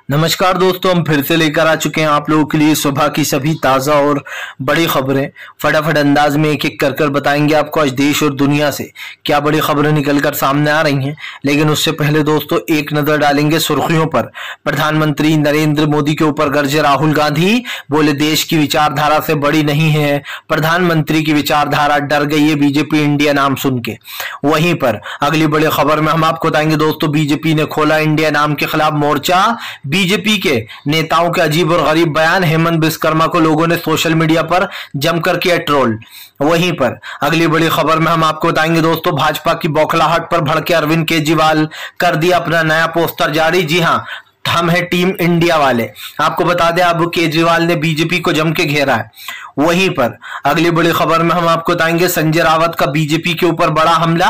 नमस्कार दोस्तों, हम फिर से लेकर आ चुके हैं आप लोगों के लिए सुबह की सभी ताज़ा और बड़ी खबरें। फटाफट अंदाज में एक एक कर कर बताएंगे आपको आज देश और दुनिया से क्या बड़ी खबरें निकलकर सामने आ रही हैं। लेकिन उससे पहले दोस्तों एक नज़र डालेंगे सुर्खियों पर। प्रधानमंत्री नरेंद्र मोदी के ऊपर गरजे राहुल गांधी, बोले देश की विचारधारा से बड़ी नहीं है प्रधानमंत्री की विचारधारा, डर गई है बीजेपी इंडिया नाम सुन के। वहीं पर अगली बड़ी खबर में हम आपको बताएंगे दोस्तों, बीजेपी ने खोला इंडिया नाम के खिलाफ मोर्चा। बीजेपी के नेताओं के अजीब और गरीब बयान, हेमंत विश्वकर्मा को लोगों ने सोशल मीडिया पर जमकर किया ट्रोल। वहीं पर अगली बड़ी खबर में हम आपको बताएंगे दोस्तों, भाजपा की बौखलाहट पर भड़के अरविंद केजरीवाल, कर दिया अपना नया पोस्टर जारी। जी हां, हम है टीम इंडिया वाले। आपको बता दें अब केजरीवाल ने बीजेपी को जम के घेरा है। वहीं पर अगली बड़ी खबर में हम आपको बताएंगे, संजय रावत का बीजेपी के ऊपर बड़ा हमला।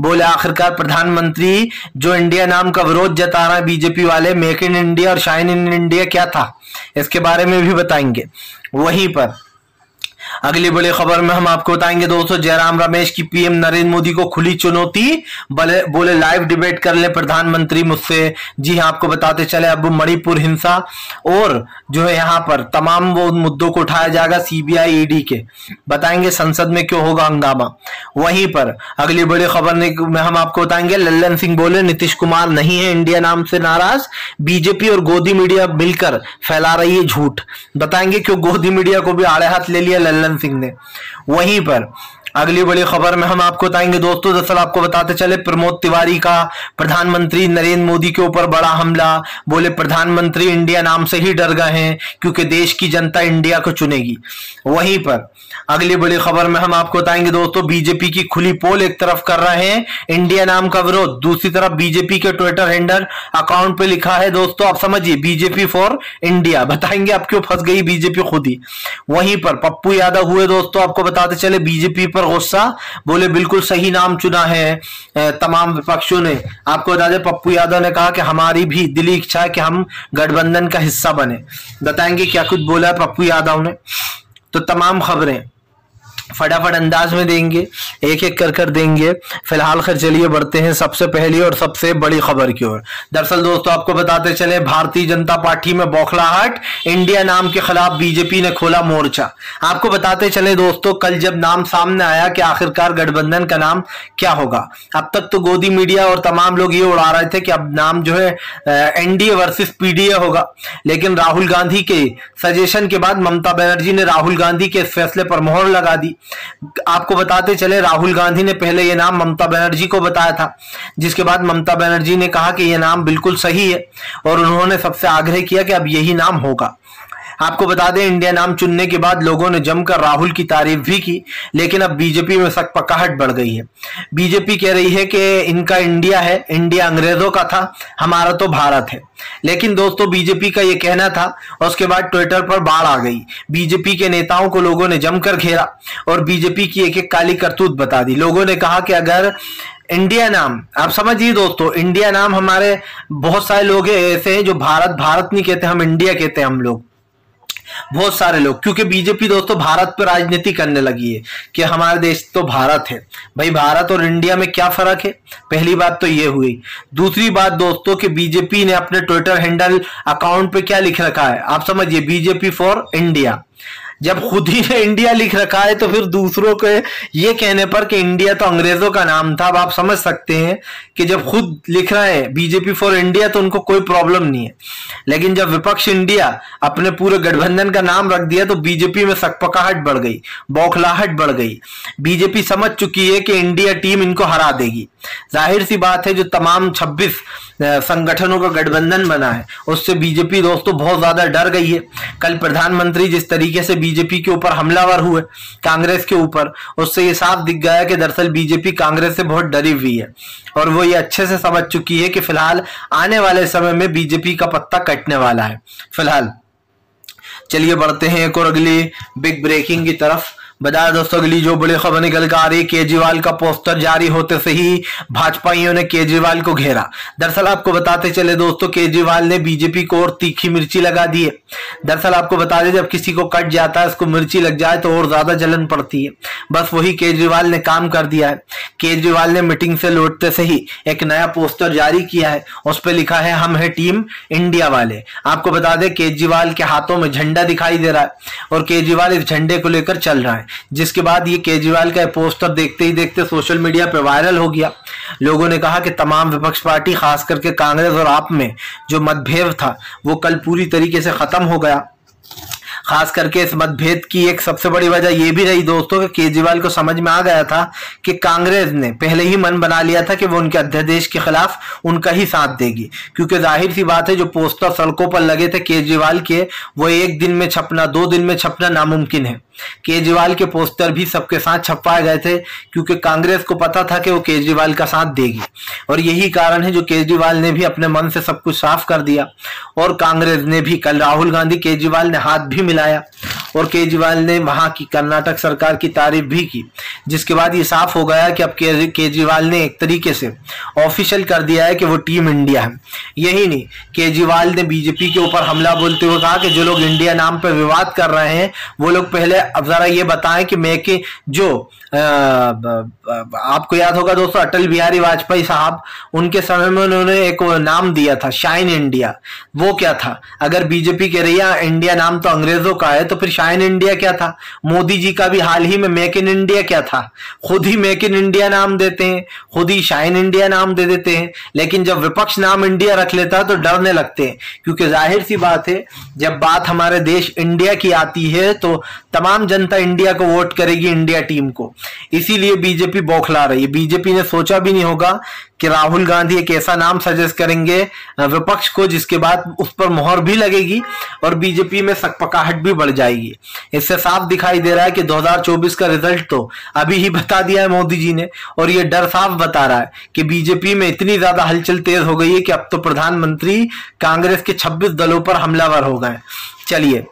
बोले आखिरकार प्रधानमंत्री जो इंडिया नाम का विरोध जता रहा है बीजेपी वाले, मेक इन इंडिया और शाइन इन इंडिया क्या था, इसके बारे में भी बताएंगे। वहीं पर अगली बड़ी खबर में हम आपको बताएंगे दोस्तों, जयराम रमेश की पीएम नरेंद्र मोदी को खुली चुनौती। बोले लाइव डिबेट कर ले प्रधानमंत्री मुझसे। जी हां, आपको बताते चले अब मणिपुर हिंसा और जो है यहाँ पर तमाम वो मुद्दों को उठाया जाएगा सीबीआई ईडी के। बताएंगे संसद में क्यों होगा हंगामा। वहीं पर अगली बड़ी खबर में हम आपको बताएंगे, लल्लन सिंह बोले नीतीश कुमार नहीं है इंडिया नाम से नाराज, बीजेपी और गोदी मीडिया मिलकर फैला रही है झूठ। बताएंगे क्यों गोदी मीडिया को भी आड़े हाथ ले लिया लल्लन सिंह ने। वहीं पर अगली बड़ी खबर में हम आपको बताएंगे दोस्तों, दरअसल आपको बताते चले प्रमोद तिवारी का प्रधानमंत्री नरेंद्र मोदी के ऊपर बड़ा हमला। बोले प्रधानमंत्री इंडिया नाम से ही डर गए हैं क्योंकि देश की जनता इंडिया को चुनेगी। वहीं पर अगली बड़ी खबर में हम आपको बताएंगे दोस्तों, बीजेपी की खुली पोल, एक तरफ कर रहे हैं इंडिया नाम का विरोध, दूसरी तरफ बीजेपी के ट्विटर हैंडल अकाउंट पे लिखा है दोस्तों, आप समझिए बीजेपी फॉर इंडिया। बताएंगे अब क्यों फंस गई बीजेपी खुद ही। वहीं पर पप्पू यादव हुए दोस्तों, आपको बताते चले बीजेपी पर गुस्सा। बोले बिल्कुल सही नाम चुना है तमाम विपक्षों ने। आपको बता दें पप्पू यादव ने कहा कि हमारी भी दिली इच्छा है कि हम गठबंधन का हिस्सा बने। बताएंगे क्या कुछ बोला है पप्पू यादव ने। तो तमाम खबरें फटाफट अंदाज में देंगे, एक एक कर कर देंगे। फिलहाल खैर चलिए बढ़ते हैं सबसे पहली और सबसे बड़ी खबर की ओर। दरअसल दोस्तों आपको बताते चले, भारतीय जनता पार्टी में बौखलाहट, इंडिया नाम के खिलाफ बीजेपी ने खोला मोर्चा। आपको बताते चले दोस्तों, कल जब नाम सामने आया कि आखिरकार गठबंधन का नाम क्या होगा, अब तक तो गोदी मीडिया और तमाम लोग ये उड़ा रहे थे कि अब नाम जो है एनडीए वर्सेस पीडीए होगा। लेकिन राहुल गांधी के सजेशन के बाद ममता बनर्जी ने राहुल गांधी के फैसले पर मोहर लगा दी। आपको बताते चले, राहुल गांधी ने पहले यह नाम ममता बनर्जी को बताया था, जिसके बाद ममता बनर्जी ने कहा कि यह नाम बिल्कुल सही है और उन्होंने सबसे आग्रह किया कि अब यही नाम होगा। आपको बता दें इंडिया नाम चुनने के बाद लोगों ने जमकर राहुल की तारीफ भी की, लेकिन अब बीजेपी में सकपकाहट बढ़ गई है। बीजेपी कह रही है कि इनका इंडिया है, इंडिया अंग्रेजों का था, हमारा तो भारत है। लेकिन दोस्तों बीजेपी का ये कहना था और उसके बाद ट्विटर पर बाढ़ आ गई। बीजेपी के नेताओं को लोगों ने जमकर घेरा और बीजेपी की एक एक काली करतूत बता दी। लोगों ने कहा कि अगर इंडिया नाम, आप समझिए दोस्तों, इंडिया नाम हमारे बहुत सारे लोग ऐसे हैं जो भारत नहीं कहते, हम इंडिया कहते हैं हम लोग, बहुत सारे लोग। क्योंकि बीजेपी दोस्तों भारत पर राजनीति करने लगी है कि हमारा देश तो भारत है। भाई भारत और इंडिया में क्या फर्क है, पहली बात तो ये हुई। दूसरी बात दोस्तों कि बीजेपी ने अपने ट्विटर हैंडल अकाउंट पे क्या लिख रखा है, आप समझिए बीजेपी फॉर इंडिया। जब खुद ही ने इंडिया लिख रखा है तो फिर दूसरों के ये कहने पर कि इंडिया तो अंग्रेजों का नाम था, अब आप समझ सकते हैं कि जब खुद लिख रहे हैं बीजेपी फॉर इंडिया तो उनको कोई प्रॉब्लम नहीं है। लेकिन जब विपक्ष इंडिया अपने पूरे गठबंधन का नाम रख दिया तो बीजेपी में सकपकाहट बढ़ गई, बौखलाहट बढ़ गई। बीजेपी समझ चुकी है कि इंडिया टीम इनको हरा देगी। जाहिर सी बात है जो तमाम 26 संगठनों का गठबंधन बना है उससे बीजेपी दोस्तों बहुत ज्यादा डर गई है। कल प्रधानमंत्री जिस तरीके से बीजेपी के ऊपर हमलावर हुए कांग्रेस के ऊपर, उससे ये साफ दिख गया कि दरअसल बीजेपी कांग्रेस से बहुत डरी हुई है और वो ये अच्छे से समझ चुकी है कि फिलहाल आने वाले समय में बीजेपी का पत्ता कटने वाला है। फिलहाल चलिए बढ़ते हैं एक और अगली बिग ब्रेकिंग की तरफ। बता दोस्तों अगली जो बड़ी खबर निकल कर आ रही है, केजरीवाल का पोस्टर जारी होते से ही भाजपाइयों ने केजरीवाल को घेरा। दरअसल आपको बताते चले दोस्तों, केजरीवाल ने बीजेपी को और तीखी मिर्ची लगा दी है। दरअसल आपको बता दें, जब किसी को कट जाता है, उसको मिर्ची लग जाए तो और ज्यादा जलन पड़ती है। बस वही केजरीवाल ने काम कर दिया है। केजरीवाल ने मीटिंग से लौटते से ही एक नया पोस्टर जारी किया है। उस पर लिखा है, हम है टीम इंडिया वाले। आपको बता दें, केजरीवाल के हाथों में झंडा दिखाई दे रहा है और केजरीवाल इस झंडे को लेकर चल रहा है। जिसके बाद ये केजरीवाल का पोस्टर देखते ही देखते सोशल मीडिया पर वायरल हो गया। लोगों ने कहा कि तमाम विपक्ष पार्टी, खास करके कांग्रेस और आप में जो मतभेद था वो कल पूरी तरीके से खत्म हो गया। खास करके इस मतभेद की एक सबसे बड़ी वजह यह भी रही दोस्तों कि केजरीवाल को समझ में आ गया था कि कांग्रेस ने पहले ही मन बना लिया था कि वो उनके अध्यादेश के खिलाफ उनका ही साथ देगी, क्योंकि जाहिर सी बात है जो पोस्टर सड़कों पर लगे थे केजरीवाल के, वो एक दिन में छपना, 2 दिन में छपना नामुमकिन है। केजरीवाल के पोस्टर भी सबके साथ छपवाए गए थे क्योंकि कांग्रेस को पता था कि वो केजरीवाल का साथ देगी, और यही कारण है जो केजरीवाल ने भी अपने मन से सब कुछ साफ कर दिया। और कांग्रेस ने भी कल राहुल गांधी, केजरीवाल ने हाथ भी मिलाया और केजरीवाल ने वहां की कर्नाटक सरकार की तारीफ भी की, जिसके बाद ये साफ हो गया कि अब केजरीवाल ने एक तरीके से ऑफिशियल कर दिया है कि वो टीम इंडिया है। यही नहीं, केजरीवाल ने बीजेपी के ऊपर हमला बोलते हुए कहा कि जो लोग इंडिया नाम पर विवाद कर रहे हैं वो लोग पहले अब जरा ये बताएं कि मैं के जो आपको याद होगा दोस्तों, अटल बिहारी वाजपेयी साहब, उनके समय में उन्होंने एक नाम दिया था शाइन इंडिया। वो क्या था? अगर बीजेपी कह रही है इंडिया नाम तो अंग्रेजों का है, तो फिर शाइन इंडिया क्या था? मोदी जी का भी हाल ही में मेक इन इंडिया क्या था? खुद ही मेक इन इंडिया नाम देते हैं, खुद ही शाइन इंडिया नाम दे देते हैं, लेकिन जब विपक्ष नाम इंडिया रख लेता है तो डरने लगते हैं, क्योंकि जाहिर सी बात है जब बात हमारे देश इंडिया की आती है तो तमाम जनता इंडिया को वोट करेगी, इंडिया टीम को। इसीलिए बीजेपी बौखला रही है। बीजेपी ने सोचा भी नहीं होगा कि राहुल गांधी एक ऐसा नाम सजेस्ट करेंगे विपक्ष को जिसके बाद उस पर मोहर भी लगेगी और बीजेपी में सकपकाहट भी बढ़ जाएगी। इससे साफ दिखाई दे रहा है कि 2024 का रिजल्ट तो अभी ही बता दिया है मोदी जी ने, और ये डर साफ बता रहा है कि बीजेपी में इतनी ज्यादा हलचल तेज हो गई है कि अब तो प्रधानमंत्री कांग्रेस के 26 दलों पर हमलावर हो गए। चलिए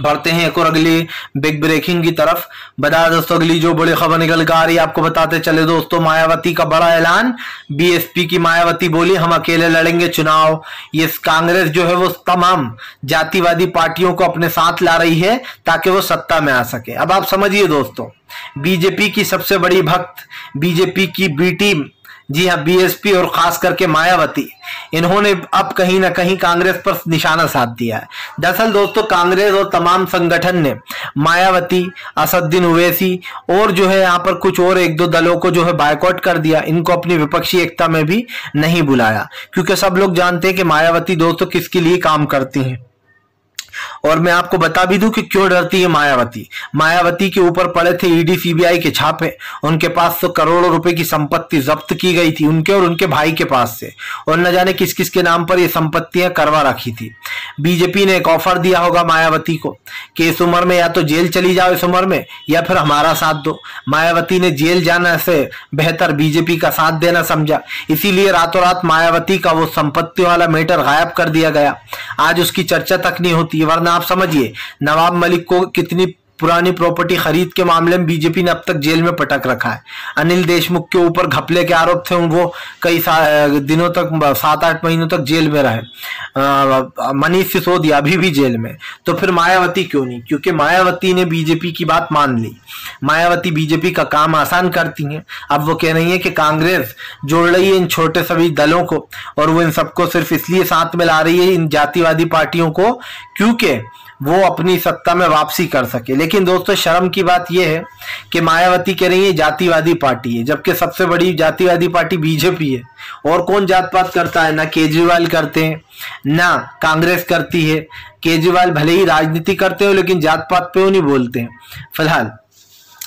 बढ़ते हैं एक और अगली बिग ब्रेकिंग की तरफ। बता दोस्तों अगली जो बड़ी खबर निकल कर आ रही है, आपको बताते चले दोस्तों, मायावती का बड़ा ऐलान। बीएसपी की मायावती बोली, हम अकेले लड़ेंगे चुनाव। ये कांग्रेस जो है वो तमाम जातिवादी पार्टियों को अपने साथ ला रही है ताकि वो सत्ता में आ सके। अब आप समझिए दोस्तों, बीजेपी की सबसे बड़ी भक्त, बीजेपी की बी टीम, जी हाँ बीएसपी और खास करके मायावती, इन्होंने अब कहीं ना कहीं कांग्रेस पर निशाना साध दिया है। दरअसल दोस्तों कांग्रेस और तमाम संगठन ने मायावती, असदुद्दीन ओवैसी और जो है यहाँ पर कुछ और 1-2 दलों को जो है बायकॉट कर दिया। इनको अपनी विपक्षी एकता में भी नहीं बुलाया, क्योंकि सब लोग जानते हैं कि मायावती दोस्तों किसके लिए काम करती हैं। और मैं आपको बता भी दूं कि क्यों डरती है मायावती। मायावती के ऊपर पड़े थे ईडी सीबीआई के छापे, उनके पास तो करोड़ों रुपए की संपत्ति जब्त की गई थी उनके और उनके भाई के पास से, और न जाने किस किस के नाम पर ये संपत्तियां करवा रखी थी। बीजेपी ने एक ऑफर दिया होगा मायावती को कि इस उम्र में या तो जेल चली जाओ इस उम्र में, या फिर हमारा साथ दो। मायावती ने जेल जाने से बेहतर बीजेपी का साथ देना समझा, इसीलिए रातों रात मायावती का वो संपत्ति वाला मैटर गायब कर दिया गया। आज उसकी चर्चा तक नहीं होती, वरना आप समझिए नवाब मलिक को कितनी पुरानी प्रॉपर्टी खरीद के मामले में बीजेपी ने अब तक जेल में पटक रखा है। अनिल देशमुख के ऊपर घपले के आरोप थे, वो कई दिनों तक 7-8 महीनों तक जेल में रहे। मनीष सिसोदिया अभी भी जेल में। तो फिर मायावती क्यों नहीं? क्योंकि मायावती ने बीजेपी की बात मान ली। मायावती बीजेपी का काम आसान करती हैं। अब वो कह रही है कि कांग्रेस जोड़ रही है इन छोटे सभी दलों को, और वो इन सबको सिर्फ इसलिए साथ में ला रही है, इन जातिवादी पार्टियों को, क्योंकि वो अपनी सत्ता में वापसी कर सके। लेकिन दोस्तों शर्म की बात यह है कि मायावती कह रही है जातिवादी पार्टी है, जबकि सबसे बड़ी जातिवादी पार्टी बीजेपी है। और कौन जात पात करता है? ना केजरीवाल करते हैं, ना कांग्रेस करती है। केजरीवाल भले ही राजनीति करते हो लेकिन जात पात पे वो नहीं बोलते हैं। फिलहाल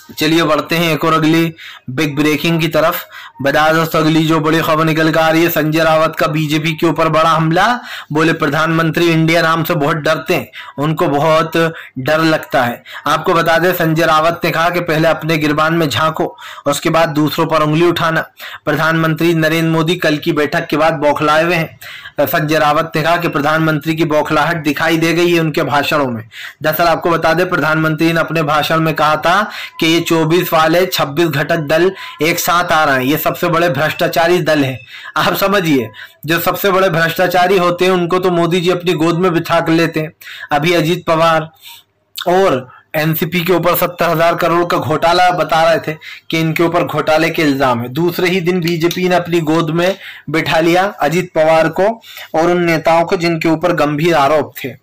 चलिए बढ़ते हैं एक और अगली बिग ब्रेकिंग की तरफ। बता दोस्तों अगली जो बड़ी खबर निकल कर आ रही है, संजय रावत का बीजेपी के ऊपर बड़ा हमला। बोले प्रधानमंत्री इंडिया नाम से बहुत डरते हैं, उनको बहुत डर लगता है। आपको बता दें संजय रावत ने कहा कि पहले अपने गिरबान में झांको, उसके बाद दूसरों पर उंगली उठाना। प्रधानमंत्री नरेंद्र मोदी कल की बैठक के बाद बौखलाए हुए हैं। संजय रावत ने कहा कि प्रधानमंत्री की बौखलाहट दिखाई दे गई है उनके भाषणों में। दरअसल आपको बता दें, प्रधानमंत्री ने अपने भाषण में कहा था कि ये 24 वाले 26 घटक दल एक साथ आ रहे हैं, ये सबसे बड़े भ्रष्टाचारी दल हैं। आप समझिए, जो सबसे बड़े भ्रष्टाचारी होते हैं उनको तो मोदी जी अपनी गोद में बिठा कर लेते हैं। अभी अजीत पवार और एनसीपी के ऊपर 70,000 करोड़ का घोटाला बता रहे थे कि इनके ऊपर घोटाले के इल्जाम है। दूसरे ही दिन बीजेपी ने अपनी गोद में बिठा लिया अजीत पवार को और उन नेताओं को जिनके ऊपर गंभीर आरोप थे।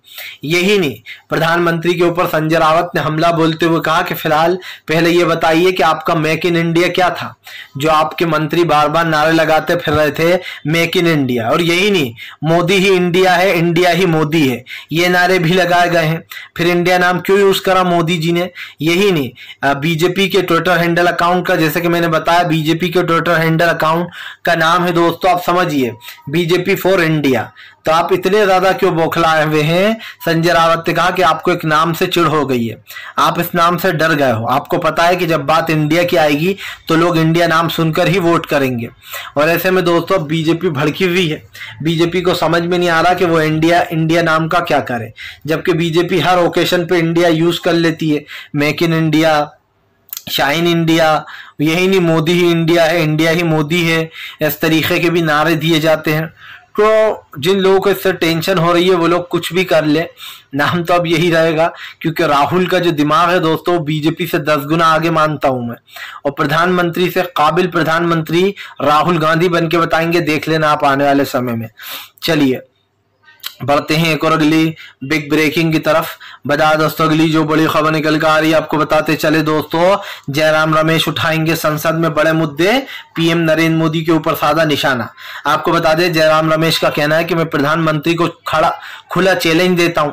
यही नहीं, प्रधानमंत्री के ऊपर संजय रावत ने हमला बोलते हुए कहा कि फिलहाल पहले ये बताइए कि आपका मेक इन इंडिया क्या था, जो आपके मंत्री बार बार नारे लगाते फिर रहे थे मेक इन इंडिया। और यही नहीं, मोदी ही इंडिया है, इंडिया ही मोदी है, ये नारे भी लगाए गए हैं। फिर इंडिया नाम क्यों यूज करा मोदी जी ने? यही नहीं, बीजेपी के ट्विटर हैंडल अकाउंट का, जैसे कि मैंने बताया, बीजेपी के ट्विटर हैंडल अकाउंट का नाम है दोस्तों, आप समझिए, बीजेपी फॉर इंडिया। तो आप इतने ज्यादा क्यों बौखलाए हुए हैं? संजय रावत ने कहा कि आपको एक नाम से चिढ़ हो गई है, आप इस नाम से डर गए हो। आपको पता है कि जब बात इंडिया की आएगी तो लोग इंडिया नाम सुनकर ही वोट करेंगे। और ऐसे में दोस्तों बीजेपी भड़की हुई है, बीजेपी को समझ में नहीं आ रहा कि वो इंडिया नाम का क्या करे, जबकि बीजेपी हर ओकेशन पे इंडिया यूज कर लेती है। Make in India, shine India, यही नहीं, मोदी ही इंडिया है, इंडिया ही मोदी है, इस तरीके के भी नारे दिए जाते हैं। तो जिन लोगों को इससे टेंशन हो रही है वो लोग कुछ भी कर ले, नाम तो अब यही रहेगा, क्योंकि राहुल का जो दिमाग है दोस्तों बीजेपी से 10 गुना आगे मानता हूं मैं। और प्रधानमंत्री से काबिल प्रधानमंत्री राहुल गांधी बन के बताएंगे, देख लेना आप आने वाले समय में। चलिए बढ़ते हैं एक और अगली बिग ब्रेकिंग की तरफ। बता दोस्तों अगली जो बड़ी खबर निकल कर आ रही है, आपको बताते चले दोस्तों, जयराम रमेश उठाएंगे संसद में बड़े मुद्दे, पीएम नरेंद्र मोदी के ऊपर साधा निशाना। आपको बता दें, जयराम रमेश का कहना है कि मैं प्रधानमंत्री को खुला चैलेंज देता हूं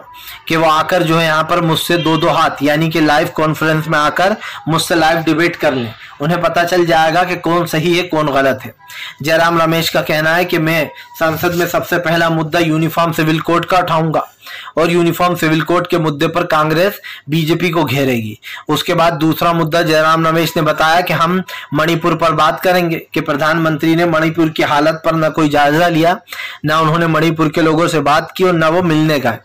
कि वो आकर जो है यहाँ पर मुझसे दो हाथ, यानी कि लाइव कॉन्फ्रेंस में आकर मुझसे लाइव डिबेट कर लें, उन्हें पता चल जाएगा कि कौन सही है कौन गलत है। जयराम रमेश का कहना है कि मैं संसद में सबसे पहला मुद्दा यूनिफॉर्म सिविल कोड का उठाऊंगा और यूनिफॉर्म सिविल कोड के मुद्दे पर कांग्रेस बीजेपी को घेरेगी। उसके बाद दूसरा मुद्दा जयराम रमेश ने बताया कि हम मणिपुर पर बात करेंगे कि प्रधानमंत्री ने मणिपुर की हालत पर न कोई जायजा लिया, न उन्होंने मणिपुर के लोगों से बात की और न वो मिलने गए।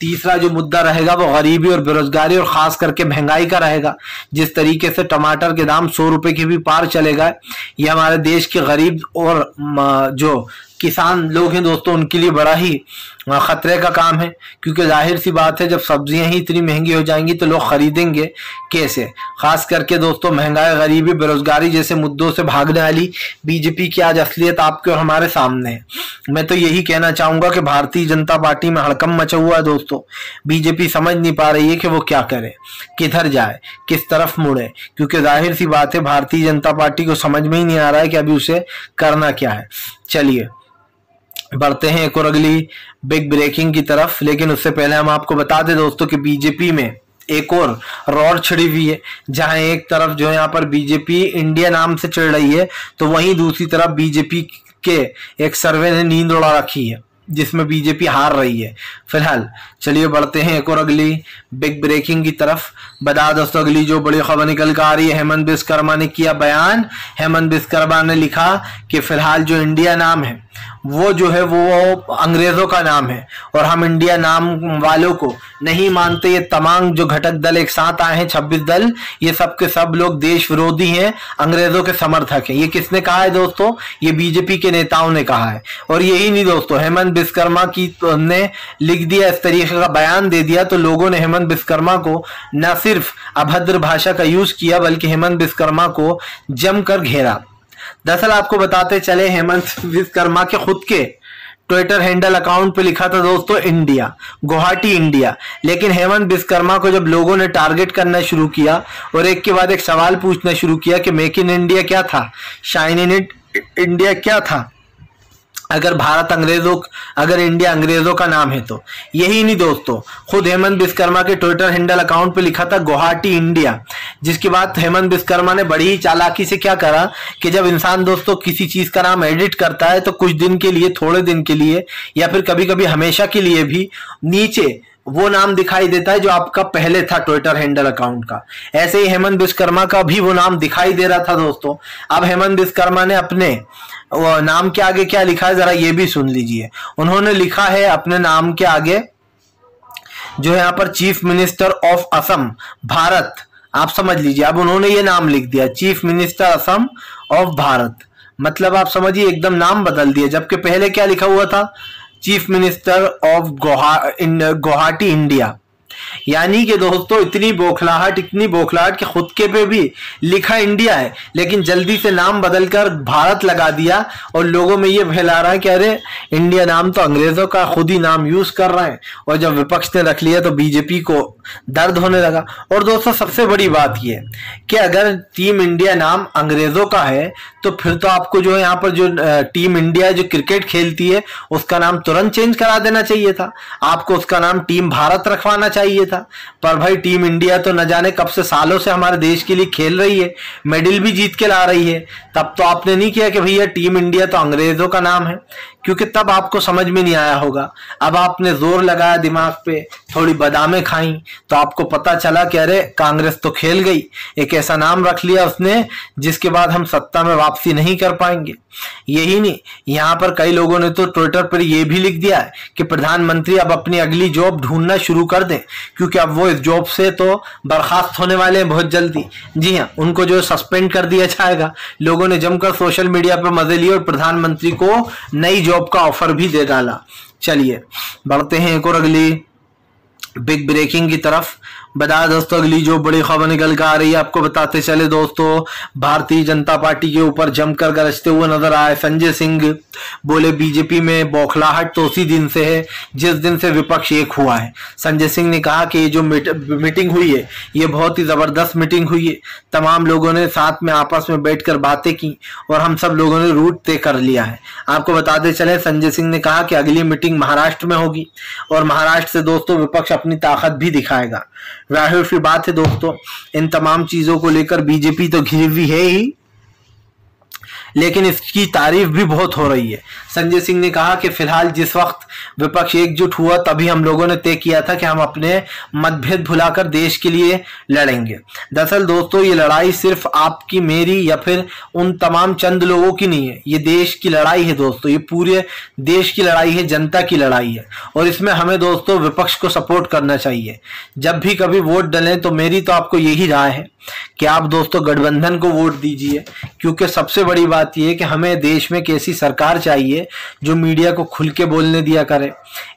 तीसरा जो मुद्दा रहेगा वो गरीबी और बेरोजगारी और खास करके महंगाई का रहेगा। जिस तरीके से टमाटर के दाम 100 रुपए के भी पार चले गए, ये हमारे देश के गरीब और जो किसान लोग हैं दोस्तों उनके लिए बड़ा ही खतरे का काम है, क्योंकि जाहिर सी बात है जब सब्जियां ही इतनी महंगी हो जाएंगी तो लोग खरीदेंगे कैसे। खास करके दोस्तों महंगाई, गरीबी, बेरोजगारी जैसे मुद्दों से भागने वाली बीजेपी की आज असलियत आपके और हमारे सामने है। मैं तो यही कहना चाहूंगा कि भारतीय जनता पार्टी में हड़कंप मचा हुआ है दोस्तों। बीजेपी समझ नहीं पा रही है कि वो क्या करे, किधर जाए, किस तरफ मुड़े, क्योंकि जाहिर सी बात है भारतीय जनता पार्टी को समझ में ही नहीं आ रहा है कि अभी उसे करना क्या है। चलिए बढ़ते हैं एक और अगली बिग ब्रेकिंग की तरफ, लेकिन उससे पहले हम आपको बता दें दोस्तों कि बीजेपी में एक और रॉड छिड़ी हुई है। जहां एक तरफ जो है यहाँ पर बीजेपी इंडिया नाम से चढ़ रही है, तो वहीं दूसरी तरफ बीजेपी के एक सर्वे ने नींद उड़ा रखी है जिसमें बीजेपी हार रही है फिलहाल। चलिए बढ़ते हैं एक और अगली बिग ब्रेकिंग की तरफ। बता दोस्तों अगली जो बड़ी खबर निकल कर आ रही है, हेमंत विश्वकर्मा ने किया बयान। हेमंत विश्वकर्मा ने लिखा कि फिलहाल जो इंडिया नाम है वो जो है वो अंग्रेजों का नाम है और हम इंडिया नाम वालों को नहीं मानते। ये तमाम जो घटक दल एक साथ आए हैं 26 दल, ये सब के सब लोग देश विरोधी हैं, अंग्रेजों के समर्थक हैं। ये किसने कहा है दोस्तों? ये बीजेपी के नेताओं ने कहा है। और यही नहीं दोस्तों, हेमंत विश्वकर्मा की ने लिख दिया, इस तरीके का बयान दे दिया, तो लोगों ने हेमंत विश्वकर्मा को न सिर्फ अभद्र भाषा का यूज किया बल्कि हेमंत विश्वकर्मा को जमकर घेरा। दरअसल आपको बताते चले, हेमंत विश्वकर्मा के खुद के ट्विटर हैंडल अकाउंट पे लिखा था दोस्तों इंडिया, गुवाहाटी इंडिया। लेकिन हेमंत विश्वकर्मा को जब लोगों ने टारगेट करना शुरू किया और एक के बाद एक सवाल पूछना शुरू किया कि मेक इन इंडिया क्या था, शाइन इन इंडिया क्या था, अगर इंडिया अंग्रेजों का नाम है तो। यही नहीं दोस्तों, खुद हेमंत विश्वकर्मा के ट्विटर हैंडल अकाउंट पे लिखा था गुवाहाटी इंडिया। जिसके बाद हेमंत विश्वकर्मा ने बड़ी ही चालाकी से क्या करा कि जब इंसान दोस्तों किसी चीज का नाम एडिट करता है तो कुछ दिन के लिए, थोड़े दिन के लिए या फिर कभी कभी हमेशा के लिए भी नीचे वो नाम दिखाई देता है जो आपका पहले था ट्विटर हैंडल अकाउंट का। ऐसे ही हेमंत विश्वकर्मा का भी वो नाम दिखाई दे रहा था दोस्तों। अब हेमंत विश्वकर्मा ने अपने वो नाम के आगे क्या लिखा है जरा ये भी सुन लीजिए। उन्होंने लिखा है अपने नाम के आगे जो है यहाँ पर chief minister of Assam Bharat, आप समझ लीजिए। अब उन्होंने ये नाम लिख दिया chief minister Assam of Bharat, मतलब आप समझिए एकदम नाम बदल दिया। जबकि पहले क्या लिखा हुआ था, chief minister of Guwahati India. यानी कि दोस्तों इतनी बौखलाहट कि खुद के पे भी लिखा इंडिया है लेकिन जल्दी से नाम बदलकर भारत लगा दिया और लोगों में ये फैला रहा है कि अरे इंडिया नाम तो अंग्रेजों का, खुद ही नाम यूज कर रहे हैं। और जब विपक्ष ने रख लिया तो बीजेपी को दर्द होने लगा। और दोस्तों सबसे बड़ी बात यह कि अगर टीम इंडिया नाम अंग्रेजों का है तो फिर तो आपको जो है यहाँ पर जो टीम इंडिया जो क्रिकेट खेलती है उसका नाम तुरंत चेंज करा देना चाहिए था। आपको उसका नाम टीम भारत रखवाना चाहिए था। पर भाई टीम इंडिया तो न जाने कब से सालों से हमारे देश के लिए खेल रही है, मेडल भी जीत के ला रही है। तब तो आपने नहीं किया कि भैया टीम इंडिया तो अंग्रेजों का नाम है, क्योंकि तब आपको समझ में नहीं आया होगा। अब आपने जोर लगाया दिमाग पे, थोड़ी बादामें खाई तो आपको पता चला कि अरे कांग्रेस तो खेल गई। एक ऐसा नाम रख लिया उसने जिसके बाद हम सत्ता में वापसी नहीं कर पाएंगे। यही नहीं, यहाँ पर कई लोगों ने तो ट्विटर पर यह भी लिख दिया है कि प्रधानमंत्री अब अपनी अगली जॉब ढूंढना शुरू कर दें, क्योंकि अब वो इस जॉब से तो बर्खास्त होने वाले हैं बहुत जल्दी। जी हाँ, उनको जो सस्पेंड कर दिया जाएगा। लोगों ने जमकर सोशल मीडिया पर मजे लिए और प्रधानमंत्री को नई जॉब का ऑफर भी दे डाला। चलिए बढ़ते हैं एक और अगली बिग ब्रेकिंग की तरफ। बता दोस्तों अगली जो बड़ी खबर निकल कर आ रही है आपको बताते चले दोस्तों। भारतीय जनता पार्टी के ऊपर जमकर गरजते हुए नजर आए संजय सिंह। बोले बीजेपी में बौखलाहट तो उसी दिन से है जिस दिन से विपक्ष एक हुआ है। संजय सिंह ने कहा कि ये जो मीटिंग हुई है ये बहुत ही जबरदस्त मीटिंग हुई है। तमाम लोगों ने साथ में आपस में बैठकर बातें की और हम सब लोगों ने रूट तय कर लिया है। आपको बताते चले संजय सिंह ने कहा कि अगली मीटिंग महाराष्ट्र में होगी और महाराष्ट्र से दोस्तों विपक्ष अपनी ताकत भी दिखाएगा। जाहिर सी बात है दोस्तों, इन तमाम चीजों को लेकर बीजेपी तो घिरी हुई है ही, लेकिन इसकी तारीफ भी बहुत हो रही है। संजय सिंह ने कहा कि फिलहाल जिस वक्त विपक्ष एकजुट हुआ तभी हम लोगों ने तय किया था कि हम अपने मतभेद भुलाकर देश के लिए लड़ेंगे। दरअसल दोस्तों ये लड़ाई सिर्फ आपकी मेरी या फिर उन तमाम चंद लोगों की नहीं है, ये देश की लड़ाई है दोस्तों। ये पूरे देश की लड़ाई है, जनता की लड़ाई है और इसमें हमें दोस्तों विपक्ष को सपोर्ट करना चाहिए। जब भी कभी वोट डलें तो मेरी तो आपको यही राय है कि आप दोस्तों गठबंधन को वोट दीजिए, क्योंकि सबसे बड़ी बात यह है कि हमें देश में एक ऐसी सरकार चाहिए जो मीडिया को खुल के बोलने दिया करे।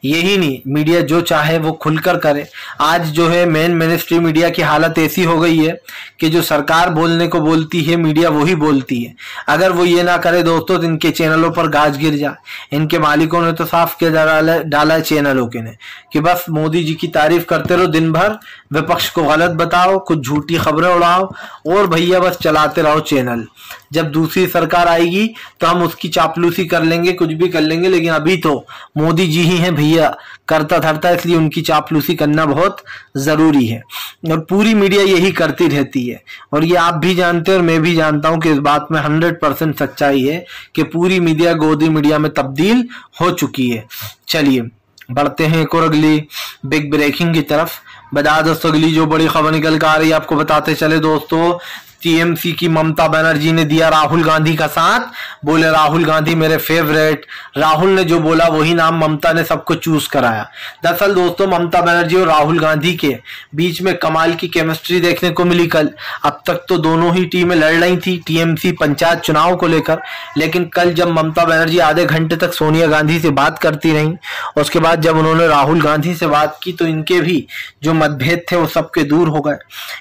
यही नहीं, मीडिया जो चाहे वो खुलकर करे। आज जो है मेन स्ट्रीम मीडिया की हालत ऐसी हो गई है कि जो सरकार बोलने को बोलती है मीडिया वही बोलती है। अगर वो ये ना करे दोस्तों तो इनके चैनलों पर गाज गिर जाए। इनके मालिकों ने तो साफ किया डाला है चैनलों के ने कि बस मोदी जी की तारीफ करते रहो दिन भर, विपक्ष को गलत बताओ, कुछ झूठी खबरें उड़ाओ और भैया बस चलाते रहो चैनल। जब दूसरी सरकार आएगी तो हम उसकी चापलूसी कर लेंगे, कुछ भी कर लेंगे, लेकिन अभी तो मोदी जी ही हैं भैया करता धरता, इसलिए उनकी चापलूसी करना बहुत जरूरी है। और पूरी मीडिया यही करती रहती है और ये आप भी जानते हैं और मैं भी जानता हूं कि इस बात में 100% सच्चाई है कि पूरी मीडिया गोदी मीडिया में तब्दील हो चुकी है। चलिए बढ़ते हैं एक और अगली बिग ब्रेकिंग की तरफ। बता दोस्तों अगली जो बड़ी खबर निकल कर आ रही है आपको बताते चले दोस्तों। टीएमसी की ममता बनर्जी ने दिया राहुल गांधी का साथ। बोले राहुल गांधी मेरे फेवरेट। राहुल ने जो बोला वही नाम ममता ने सबको चूज कराया। दरअसल दोस्तों ममता बनर्जी और राहुल गांधी के बीच में कमाल की केमिस्ट्री देखने को मिली कल। अब तक तो दोनों ही टीमें लड़ रही थी टीएमसी पंचायत चुनाव को लेकर, लेकिन कल जब ममता बनर्जी आधे घंटे तक सोनिया गांधी से बात करती रही, उसके बाद जब उन्होंने राहुल गांधी से बात की तो इनके भी जो मतभेद थे वो सबके दूर हो गए।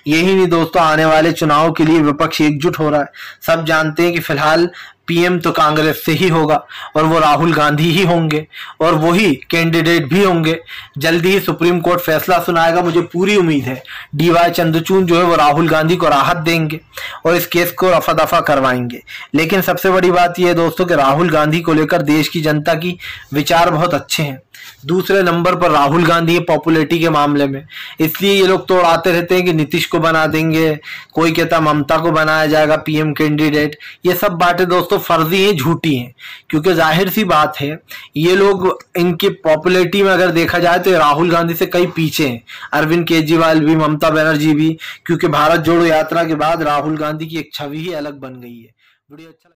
यही नहीं दोस्तों, आने वाले चुनाव के लिए विपक्ष एकजुट हो रहा है। सब जानते हैं कि फिलहाल पीएम तो कांग्रेस से ही होगा और वो राहुल गांधी ही होंगे और वही कैंडिडेट भी होंगे। जल्दी ही सुप्रीम कोर्ट फैसला सुनाएगा, मुझे पूरी उम्मीद है डीवाई चंद्रचूड़ जो है वो राहुल गांधी को राहत देंगे और इस केस को रफा दफा करवाएंगे। लेकिन सबसे बड़ी बात यह है दोस्तों कि राहुल गांधी को लेकर देश की जनता की विचार बहुत अच्छे हैं। दूसरे नंबर पर राहुल गांधी है पॉपुलैरिटी के मामले में, इसलिए ये लोग तो उड़ाते रहते हैं कि नीतीश को बना देंगे, कोई कहता ममता को बनाया जाएगा पीएम कैंडिडेट। ये सब बातें दोस्तों दोस्तों फर्जी हैं, झूठी हैं, क्योंकि जाहिर सी बात है ये लोग इनकी पॉपुलैरिटी में अगर देखा जाए तो राहुल गांधी से कई पीछे हैं। अरविंद केजरीवाल भी, ममता बनर्जी भी, क्योंकि भारत जोड़ो यात्रा के बाद राहुल गांधी की एक छवि ही अलग बन गई है। वीडियो अच्छा